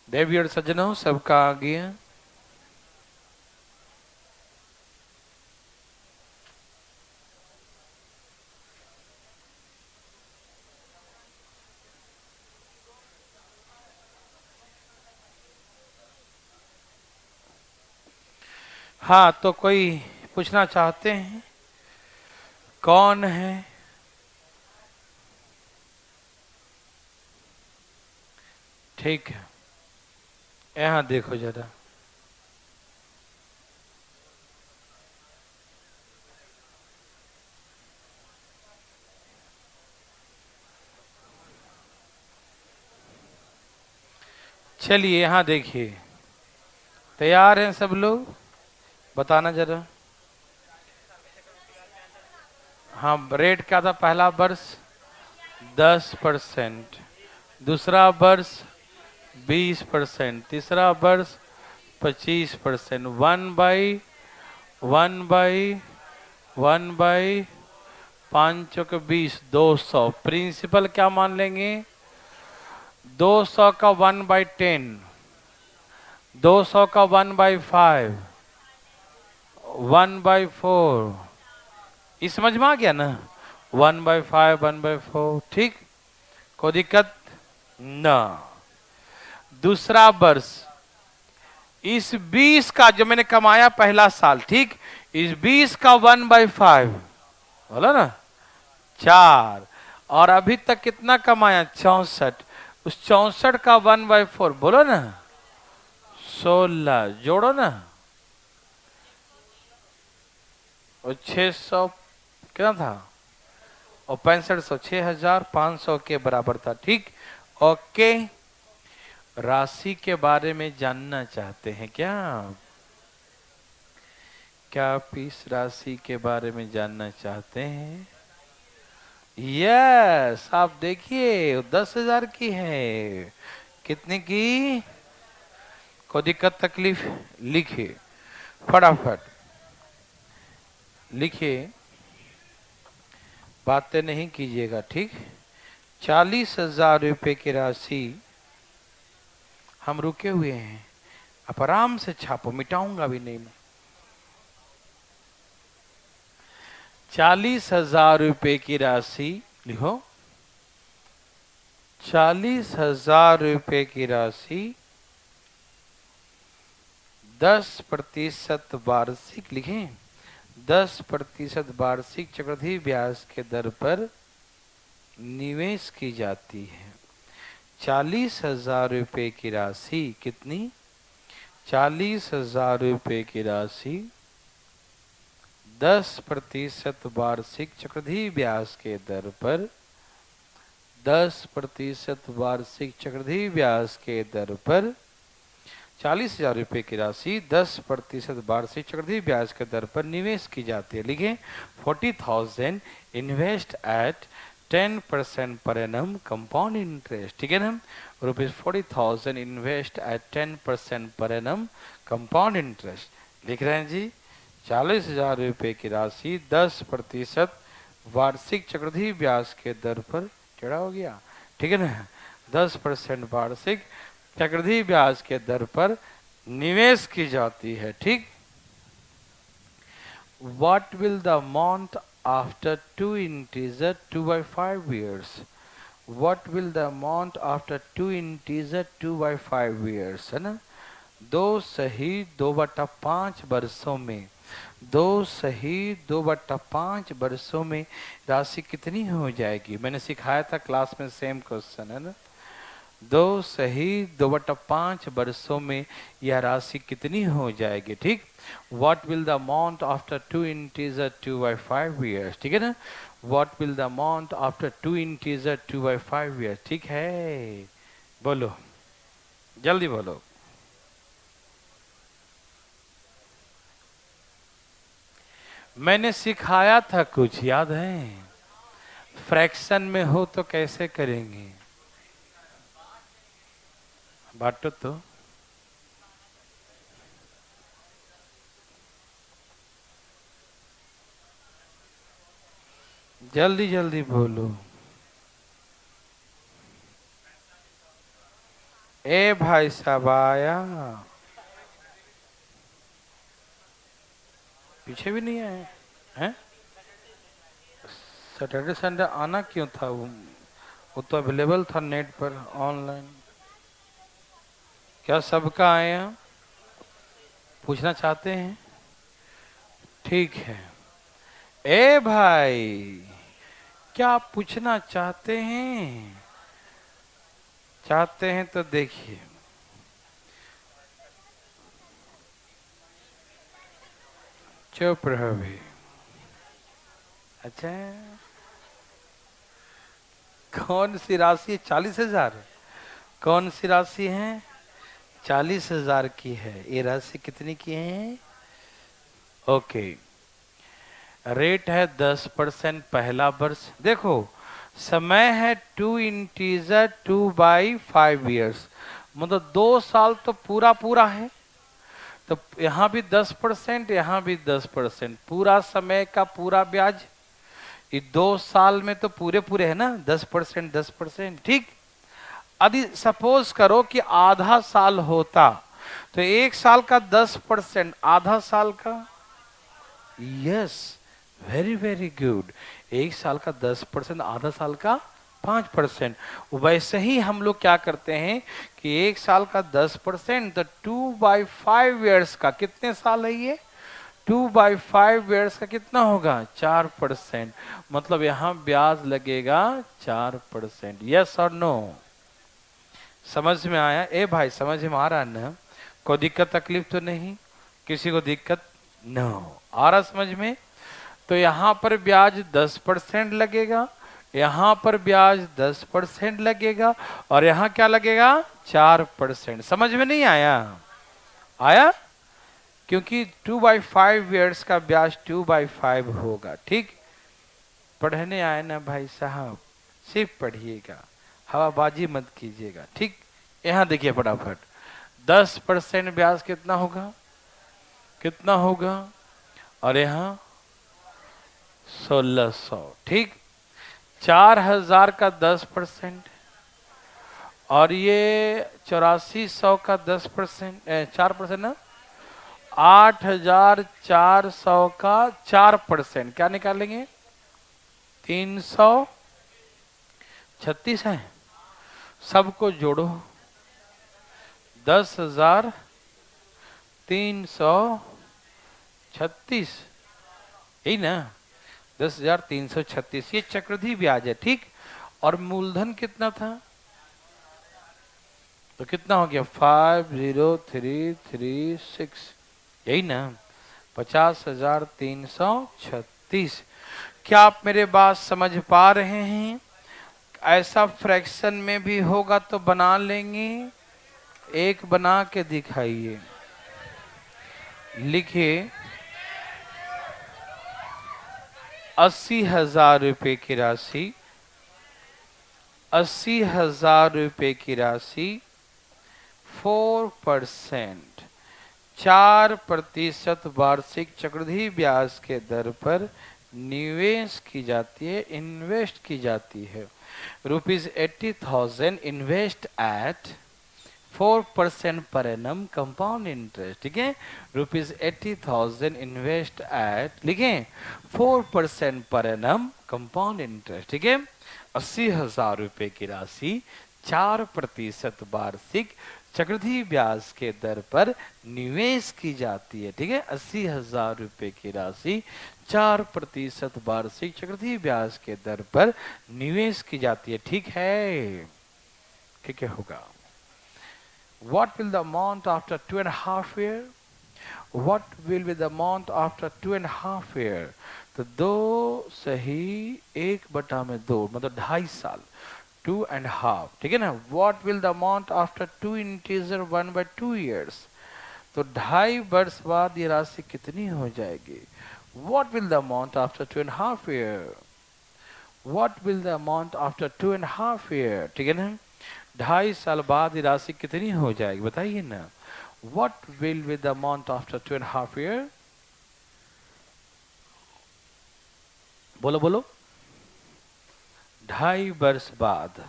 देवी और सज्जनों, सबका आ गया? हाँ, तो कोई पूछना चाहते हैं? कौन है? ठीक है, यहाँ देखो जरा। चलिए यहाँ देखिए, तैयार हैं सब लोग? बताना जरा। हाँ, रेट क्या था? पहला वर्ष 10%, दूसरा वर्ष 20%, तीसरा वर्ष 25%। 1/1/1/5 200। प्रिंसिपल क्या मान लेंगे? 200 का 1/10, 200 का 1/5, 1/4। इस समझ में आ गया ना? 1/5, 1/4। ठीक, कोई दिक्कत ना। दूसरा वर्ष, इस 20 का जो मैंने कमाया पहला साल, ठीक, इस 20 का 1/5 बोला ना, 4। और अभी तक कितना कमाया? 64। उस 64 का 1/4 बोलो ना, 16। जोड़ो ना, और 600 कितना था, और 6500, 6500 के बराबर था। ठीक, ओके। राशि के बारे में जानना चाहते हैं क्या? क्या आप इस राशि के बारे में जानना चाहते हैं? यस, आप देखिए 10,000 की है। कितने की? कोई दिक्कत तकलीफ? लिखिए, फटाफट लिखिए, बातें नहीं कीजिएगा, ठीक। 40,000 रुपए की राशि हम रुके हुए हैं, आप आराम से छापो, मिटाऊंगा भी नहीं मैं। 40,000 रुपए की राशि लिखो। 40,000 रुपए की राशि 10% वार्षिक लिखें, 10% वार्षिक चक्रवृद्धि ब्याज के दर पर निवेश की जाती है। 40,000 रुपए की राशि कितनी? 40,000 रुपए की राशि 10% वार्षिक चक्रवृद्धि ब्याज के दर पर, 10% वार्षिक चक्रवृद्धि ब्याज के दर पर 40,000 रुपए की राशि 10% वार्षिक चक्रवृद्धि ब्याज के दर पर निवेश की जाती है। लिखें 40,000 invest eight 10% per annum compound interest. ठीक है ना, ₹40,000 invest eight 10% per annum compound interest. लिख रहे हैं जी। 40,000 रुपए की राशि 10% वार्षिक चक्रवृद्धि ब्याज के दर पर, टेढ़ा हो गया, ठीक है ना, 10% वार्षिक चक्रवृद्धि ब्याज के दर पर निवेश की जाती है। ठीक। What will the amount after 2 integer 2/5 years? What will the amount after 2 integer 2/5 years? है ना, 2 वर्षों में, 2 वर्षों में राशि कितनी हो जाएगी? मैंने सिखाया था क्लास में, सेम क्वेश्चन है ना। 2 वर्षों में यह राशि कितनी हो जाएगी? ठीक। What will the amount after 2 integer 2/5 years? ठीक है ना, What will the amount after 2 integer 2/5 years? ठीक है, बोलो, जल्दी बोलो। मैंने सिखाया था कुछ, याद है? फ्रैक्शन में हो तो कैसे करेंगे? बांटो तो। जल्दी जल्दी बोलो। ए भाई साहब आया, पीछे भी नहीं आए हैं? सैटरडे संडे आना क्यों था? वो तो अवेलेबल था नेट पर ऑनलाइन। क्या सबका आए हैं? पूछना चाहते हैं? ठीक है। ए भाई, क्या आप पूछना चाहते हैं? चाहते हैं तो देखिए, चुप रहो भी। अच्छा, कौन सी राशि? 40,000। कौन सी राशि है? 40,000 की है। ये राशि कितनी की है? ओके, रेट है 10% पहला वर्ष। देखो, समय है 2 इंटीजर 2/5 years, मतलब 2 साल तो पूरा पूरा है। तो यहाँ भी 10%, यहाँ भी 10%, पूरा समय का पूरा ब्याज। ये 2 साल में तो पूरे पूरे है ना, 10%, 10%। ठीक। यदि सपोज करो कि आधा साल होता तो 1 साल का 10%, आधा साल का, यस, वेरी वेरी गुड, 1 साल का 10%, आधा साल का 5%। वैसे ही हम लोग क्या करते हैं कि 1 साल का 10%, तो 2/5 years का कितने साल है ये? 2/5 years का कितना होगा? 4%। मतलब यहाँ ब्याज लगेगा 4%। यस और नो? समझ में आया? ए भाई, समझ में आ रहा ना? कोई दिक्कत तकलीफ तो नहीं? किसी को दिक्कत? नो। आ रहा समझ में? तो यहां पर ब्याज 10% लगेगा, यहां पर ब्याज 10% लगेगा, और यहां क्या लगेगा 4%। समझ में नहीं आया? आया? क्योंकि 2/5 ईयर्स का ब्याज 2/5 होगा। ठीक, पढ़ने आए ना भाई साहब, सिर्फ पढ़िएगा, हवाबाजी मत कीजिएगा। ठीक, यहां देखिए फटाफट, 10% ब्याज कितना होगा, कितना होगा, और यहां 1600। ठीक, 4000 का 10%, और ये 8400 का 10%, 4% ना, 8400 का 4%, क्या निकालेंगे, 336 है। सबको जोड़ो, 10,336, यही ना, 10,336, ये चक्रवृद्धि ब्याज है। ठीक, और मूलधन कितना था, तो कितना हो गया 50,336, यही ना, 50,336। क्या आप मेरे बात समझ पा रहे हैं? ऐसा फ्रैक्शन में भी होगा तो बना लेंगे, एक बना के दिखाइए। लिखिए 80,000 रुपए की राशि, 80,000 रुपए की राशि 4%, 4% वार्षिक चक्रवृद्धि ब्याज के दर पर निवेश की जाती है, इन्वेस्ट की जाती है। ₹80,000 invest eight 4% per annum compound interest. ठीक है, ₹80,000 इन्वेस्ट एट, लिखें 4% per annum कंपाउंड इंटरेस्ट। ठीक है, 80,000 रुपए की राशि 4% वार्षिक चक्रवृद्धि ब्याज के दर पर निवेश की जाती है। ठीक है, 80,000 रुपए की राशि 4% वार्षिक चक्रवृद्धि ब्याज के दर पर निवेश की जाती है। ठीक है, ठीक है, होगा। What will the amount after 2.5 year? What will be the amount after 2.5 year? तो 2 सही 1/2 मतलब 2.5 साल, 2.5। ठीक है ना। What will the amount after 2 integer 1/2 years? तो 2.5 वर्ष बाद ये राशि कितनी हो जाएगी? What will the amount after 2.5 year? What will the amount after 2.5 year? ठीक है ना, 2.5 साल बाद ये राशि कितनी हो जाएगी, बताइए ना। What will be the amount after 2.5 year? बोलो बोलो, 2.5 वर्ष बाद,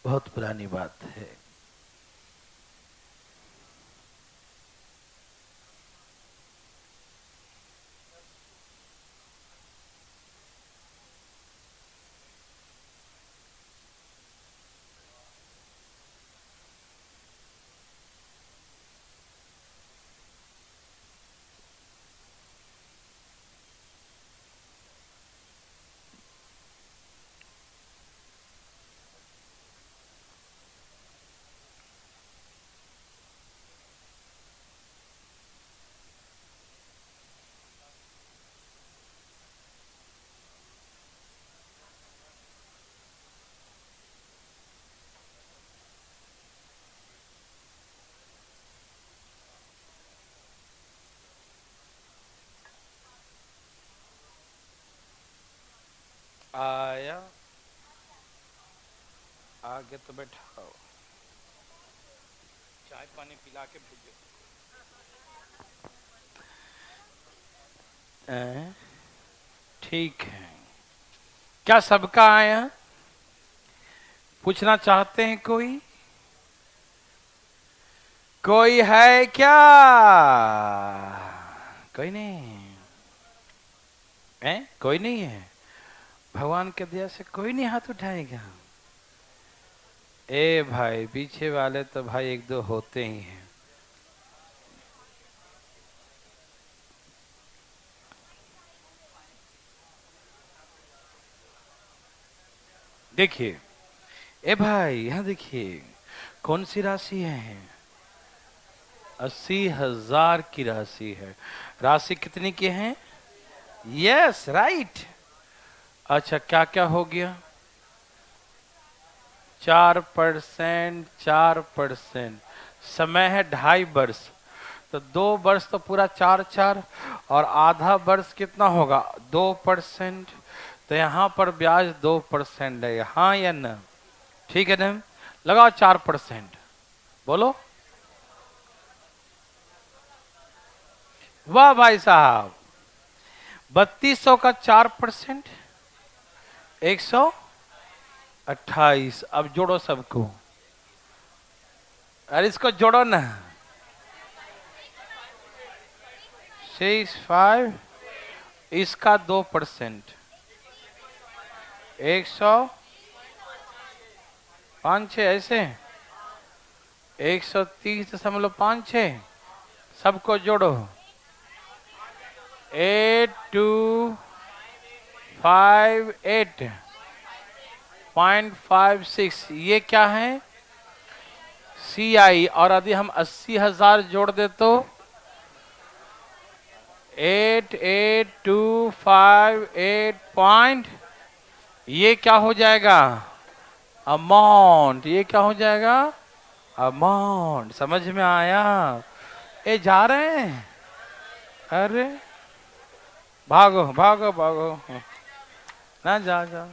बहुत पुरानी बात है। आया, आगे तो बैठाओ, चाय पानी पिला के भेजो। ठीक है, क्या सबका आया? पूछना चाहते हैं कोई? कोई है क्या? कोई नहीं है? कोई नहीं है? भगवान के दया से कोई नहीं हाथ उठाएगा? ए भाई, पीछे वाले तो भाई एक दो होते ही हैं। देखिए, ए भाई यहां देखिए, कौन सी राशि है? 80,000 की राशि है। राशि कितनी की है? Yes right. अच्छा क्या क्या हो गया? 4%, 4%। समय है 2.5 वर्ष, तो 2 वर्ष तो पूरा 4 4, और आधा वर्ष कितना होगा? 2%। तो यहाँ पर ब्याज 2% है, हाँ या ना? ठीक है ना? लगाओ 4%। बोलो। वाह भाई साहब, 3200 का 4%, 128। अब जोड़ो सबको, अरे इसको जोड़ो ना। 6, 5, इसका 2%, 105 6 ऐसे, 130.56। सबको जोड़ो, 8258.56। ये क्या है? CI। और यदि हम 80,000 जोड़ दे तो 88,258 ये क्या हो जाएगा? अमाउंट। ये क्या हो जाएगा? अमाउंट। समझ में आया? ये जा रहे हैं? अरे भागो भागो भागो, ना जा जा।